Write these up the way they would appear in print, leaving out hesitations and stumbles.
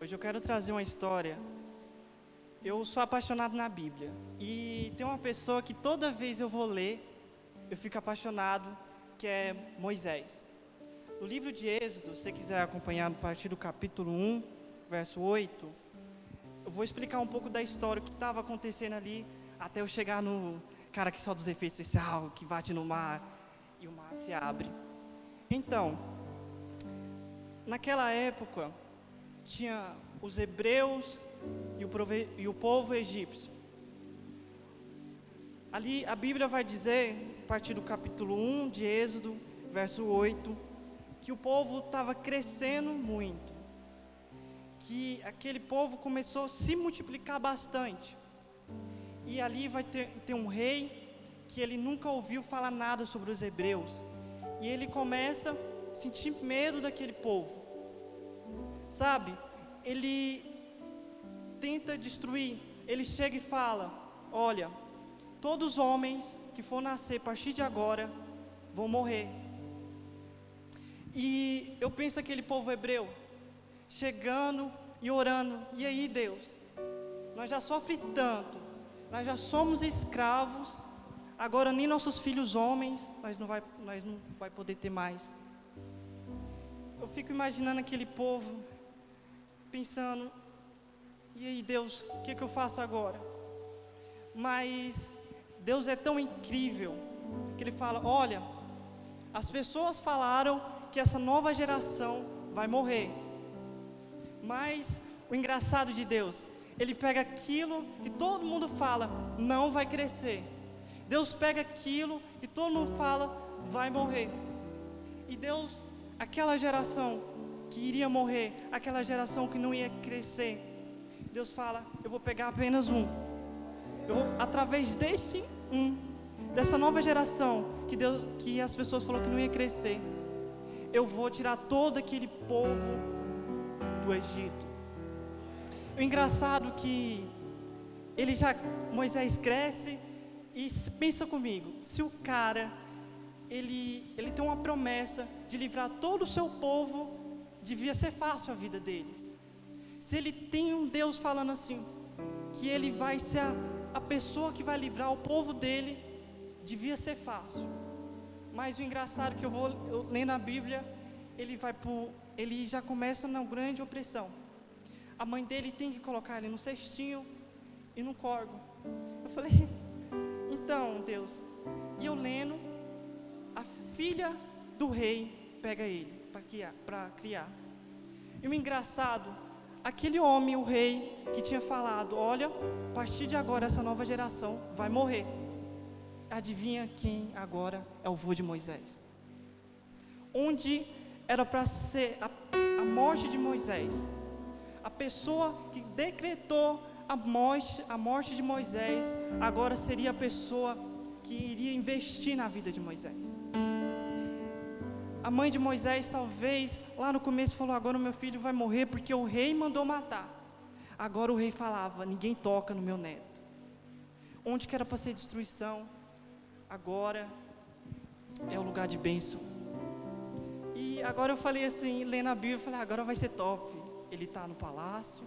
Hoje eu quero trazer uma história. Eu sou apaixonado na Bíblia. E tem uma pessoa que toda vez eu vou ler, eu fico apaixonado, que é Moisés. No livro de Êxodo, se você quiser acompanhar a partir do capítulo 1, verso 8, eu vou explicar um pouco da história, o que estava acontecendo ali, até eu chegar no cara que solta os efeitos especiais, que bate no mar, e o mar se abre. Então, naquela época, tinha os hebreus e o povo egípcio. Ali a Bíblia vai dizer, a partir do capítulo 1 de Êxodo, verso 8, que o povo estava crescendo muito, que aquele povo começou a se multiplicar bastante. E ali vai ter um rei que ele nunca ouviu falar nada sobre os hebreus. E ele começa a sentir medo daquele povo. Sabe, ele tenta destruir, ele chega e fala: olha, todos os homens que for nascer a partir de agora vão morrer. E eu penso aquele povo hebreu, chegando e orando: e aí, Deus, nós já sofremos tanto, nós já somos escravos, agora nem nossos filhos homens, nós não vai poder ter mais. Eu fico imaginando aquele povo, pensando: e aí, Deus, o que eu faço agora? Mas Deus é tão incrível, que Ele fala: olha, as pessoas falaram que essa nova geração vai morrer, mas o engraçado de Deus, Ele pega aquilo que todo mundo fala, não vai crescer. Deus pega aquilo que todo mundo fala, vai morrer. E Deus, aquela geração que iria morrer, aquela geração que não ia crescer, Deus fala: eu vou pegar apenas um. Através dessa nova geração que as pessoas falaram que não ia crescer, eu vou tirar todo aquele povo do Egito. O engraçado que Moisés cresce, e pensa comigo, se o cara, ele tem uma promessa de livrar todo o seu povo, devia ser fácil a vida dele. Se ele tem um Deus falando assim, que ele vai ser a pessoa que vai livrar o povo dele, devia ser fácil. Mas o engraçado é que eu lendo a Bíblia, ele já começa na grande opressão. A mãe dele tem que colocar ele no cestinho e no corgo. Eu falei: então, Deus, e eu lendo, a filha do rei pega ele para criar. E o engraçado, aquele homem, o rei, que tinha falado: olha, a partir de agora essa nova geração vai morrer. Adivinha quem agora é o avô de Moisés? Onde era para ser a morte de Moisés, a pessoa que decretou a morte de Moisés, agora seria a pessoa que iria investir na vida de Moisés. A mãe de Moisés talvez lá no começo falou: agora o meu filho vai morrer porque o rei mandou matar. Agora o rei falava: ninguém toca no meu neto. Onde que era para ser destruição, agora é o lugar de bênção. E agora eu falei assim, lendo a Bíblia, eu falei: agora vai ser top, ele está no palácio,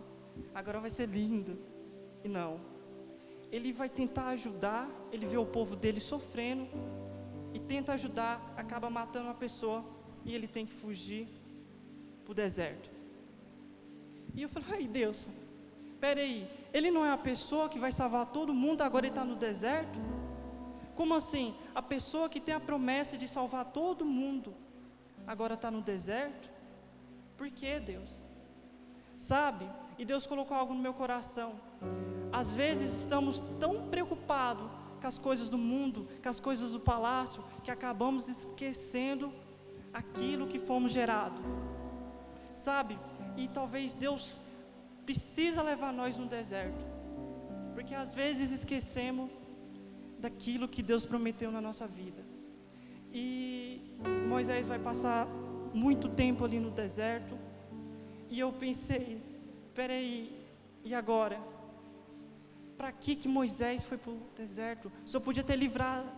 agora vai ser lindo. E não, ele vai tentar ajudar, ele vê o povo dele sofrendo, e tenta ajudar, acaba matando uma pessoa, e ele tem que fugir para o deserto. E eu falei: ai, Deus, peraí, ele não é a pessoa que vai salvar todo mundo, agora ele está no deserto? Como assim? A pessoa que tem a promessa de salvar todo mundo, agora está no deserto? Por que, Deus? Sabe? E Deus colocou algo no meu coração. Às vezes estamos tão preocupados com as coisas do mundo, com as coisas do palácio, que acabamos esquecendo aquilo que fomos gerados. Sabe? E talvez Deus precisa levar nós no deserto, porque às vezes esquecemos daquilo que Deus prometeu na nossa vida. E Moisés vai passar muito tempo ali no deserto, e eu pensei: peraí, e agora? Para que Moisés foi para o deserto? Só podia ter livrado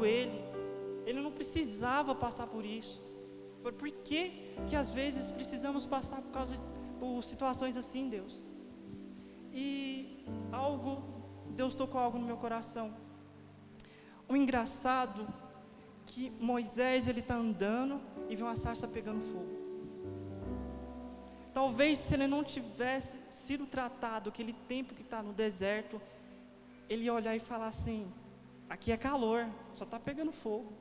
ele não precisava passar por isso. Por que às vezes precisamos passar por situações assim, Deus. E Deus tocou algo no meu coração. O engraçado que Moisés, ele está andando e vê uma sarça pegando fogo. Talvez se ele não tivesse sido tratado aquele tempo que está no deserto, ele ia olhar e falar assim: aqui é calor, só está pegando fogo.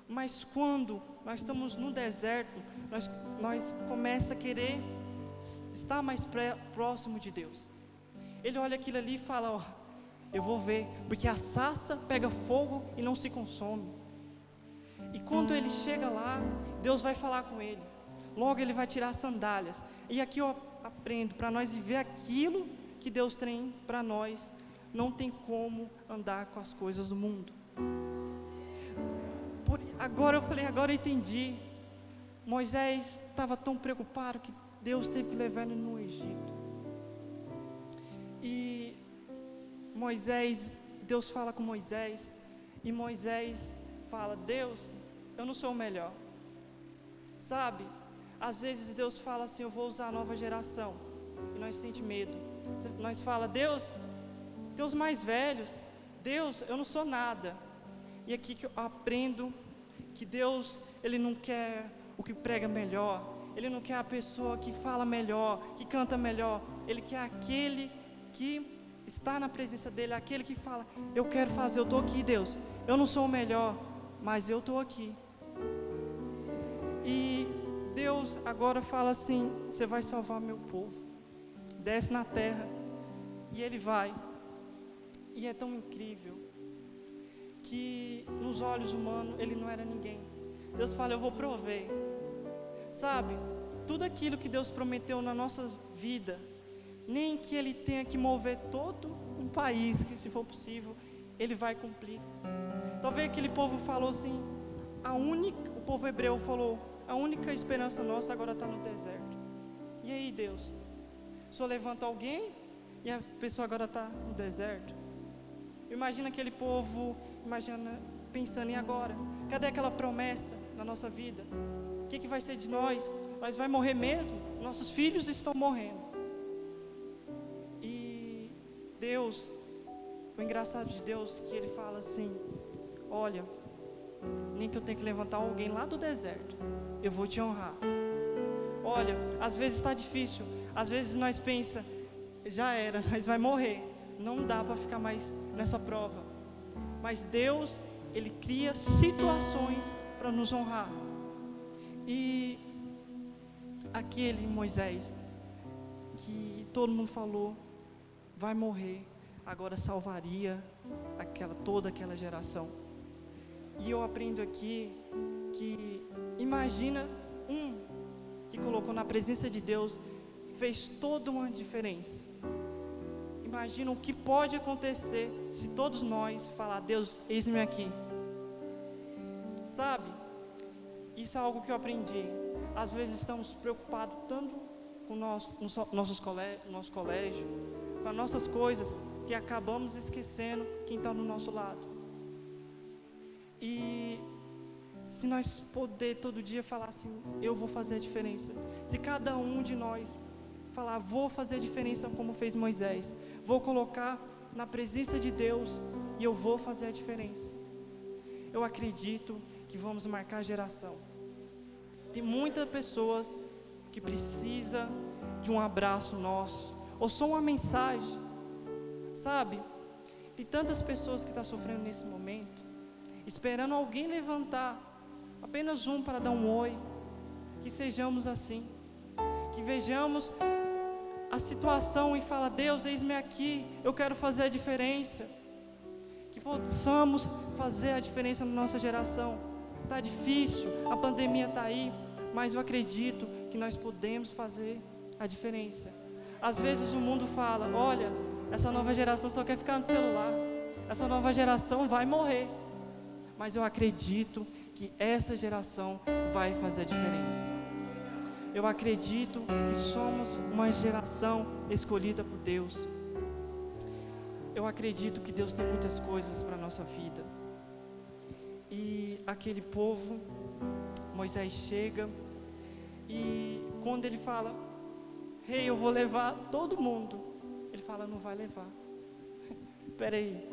Mas quando nós estamos no deserto, nós começa a querer estar mais próximo de Deus. Ele olha aquilo ali e fala: ó, eu vou ver, porque a sarça pega fogo e não se consome. E quando ele chega lá, Deus vai falar com ele. Logo ele vai tirar as sandálias. E aqui eu aprendo, para nós viver aquilo que Deus tem para nós, não tem como andar com as coisas do mundo. Agora eu entendi. Moisés estava tão preocupado que Deus teve que levar ele no Egito. E Deus fala com Moisés, e Moisés fala: Deus, eu não sou o melhor. Sabe, às vezes Deus fala assim: eu vou usar a nova geração, e nós sentimos medo. Nós fala: Deus, tem os mais velhos. Deus, eu não sou nada. E aqui que eu aprendo que Deus, Ele não quer o que prega melhor, Ele não quer a pessoa que fala melhor, que canta melhor. Ele quer aquele que está na presença dEle, aquele que fala: eu quero fazer, eu estou aqui, Deus, eu não sou o melhor, mas eu estou aqui. E Deus agora fala assim: você vai salvar meu povo, desce na terra. E Ele vai. E é tão incrível que nos olhos humanos Ele não era ninguém. Deus fala: eu vou prover. Sabe, tudo aquilo que Deus prometeu na nossa vida, nem que Ele tenha que mover todo um país, que se for possível, Ele vai cumprir. Talvez aquele povo falou assim, o povo hebreu falou: a única esperança nossa agora está no deserto. E aí, Deus, o Senhor levanta alguém e a pessoa agora está no deserto? Imagina aquele povo, pensando: e agora? Cadê aquela promessa na nossa vida? O que vai ser de nós? Nós vai morrer mesmo? Nossos filhos estão morrendo. E Deus, o engraçado de Deus, que Ele fala assim: olha, nem que eu tenha que levantar alguém lá do deserto, eu vou te honrar. Olha, às vezes está difícil, às vezes nós pensamos: já era, nós vai morrer, não dá para ficar mais nessa prova. Mas Deus, Ele cria situações para nos honrar. E aquele Moisés, que todo mundo falou vai morrer, agora salvaria toda aquela geração. E eu aprendo aqui que imagina que colocou na presença de Deus, fez toda uma diferença. Imagina o que pode acontecer se todos nós falar: Deus, eis-me aqui. Sabe, isso é algo que eu aprendi. Às vezes estamos preocupados tanto com nosso colégio, com as nossas coisas, que acabamos esquecendo quem está do nosso lado. E se nós poder todo dia falar assim: eu vou fazer a diferença. Se cada um de nós falar: vou fazer a diferença como fez Moisés, vou colocar na presença de Deus e eu vou fazer a diferença, eu acredito que vamos marcar a geração. Tem muitas pessoas que precisam de um abraço nosso, ou só uma mensagem, sabe? Tem tantas pessoas que estão sofrendo nesse momento, esperando alguém levantar, apenas para dar um oi. Que sejamos assim, que vejamos a situação e fala: Deus, eis-me aqui, eu quero fazer a diferença. Que possamos fazer a diferença na nossa geração. Está difícil, a pandemia está aí, mas eu acredito que nós podemos fazer a diferença. Às vezes o mundo fala: olha, essa nova geração só quer ficar no celular, essa nova geração vai morrer. Mas eu acredito que essa geração vai fazer a diferença. Eu acredito que somos uma geração escolhida por Deus. Eu acredito que Deus tem muitas coisas para a nossa vida. E aquele povo, Moisés chega, e quando ele fala: rei, eu vou levar todo mundo. Ele fala, não vai levar. Espera aí,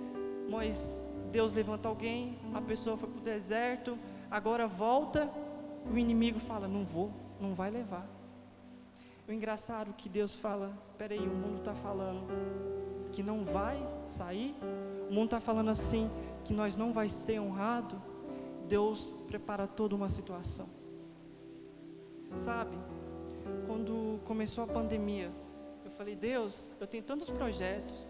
mas Deus levanta alguém, a pessoa foi para o deserto, agora volta, o inimigo fala, não vou, não vai levar. O engraçado é que Deus fala, espera aí, o mundo está falando que não vai sair, o mundo está falando assim, que nós não vai ser honrado. Deus prepara toda uma situação. Sabe, quando começou a pandemia, eu falei, Deus, eu tenho tantos projetos,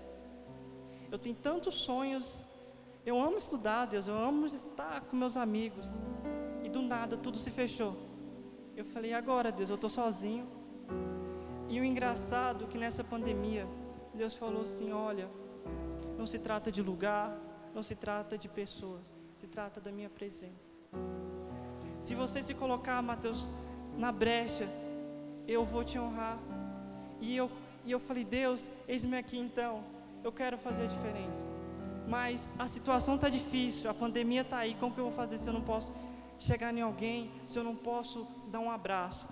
eu tenho tantos sonhos, eu amo estudar, Deus, eu amo estar com meus amigos, e do nada tudo se fechou. Eu falei, agora Deus, eu estou sozinho. E o engraçado é que nessa pandemia, Deus falou assim, olha, não se trata de lugar, não se trata de pessoas, se trata da minha presença. Se você se colocar, Mateus, na brecha, eu vou te honrar. E eu falei, Deus, eis-me aqui então, eu quero fazer a diferença. Mas a situação está difícil, a pandemia está aí, como que eu vou fazer se eu não posso chegar em alguém, se eu não posso dar um abraço?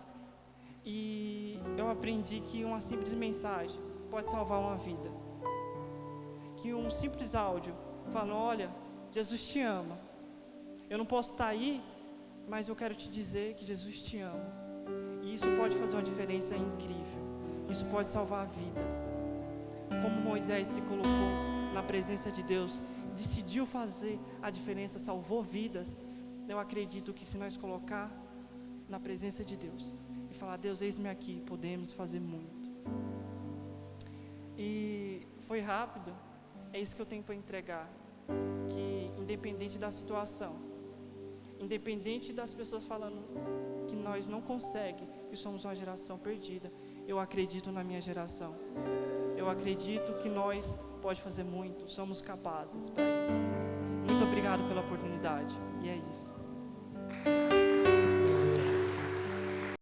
E eu aprendi que uma simples mensagem pode salvar uma vida. Que um simples áudio falando, olha, Jesus te ama. Eu não posso estar aí, mas eu quero te dizer que Jesus te ama. E isso pode fazer uma diferença incrível. Isso pode salvar vidas. Como Moisés se colocou na presença de Deus, decidiu fazer a diferença, salvou vidas. Eu acredito que se nós colocar na presença de Deus e falar, Deus, eis-me aqui, podemos fazer muito. E foi rápido, é isso que eu tenho para entregar. Que independente da situação, independente das pessoas falando que nós não conseguimos, que somos uma geração perdida, eu acredito na minha geração. Eu acredito que nós podemos fazer muito, somos capazes para isso. Muito obrigado pela oportunidade, e é isso.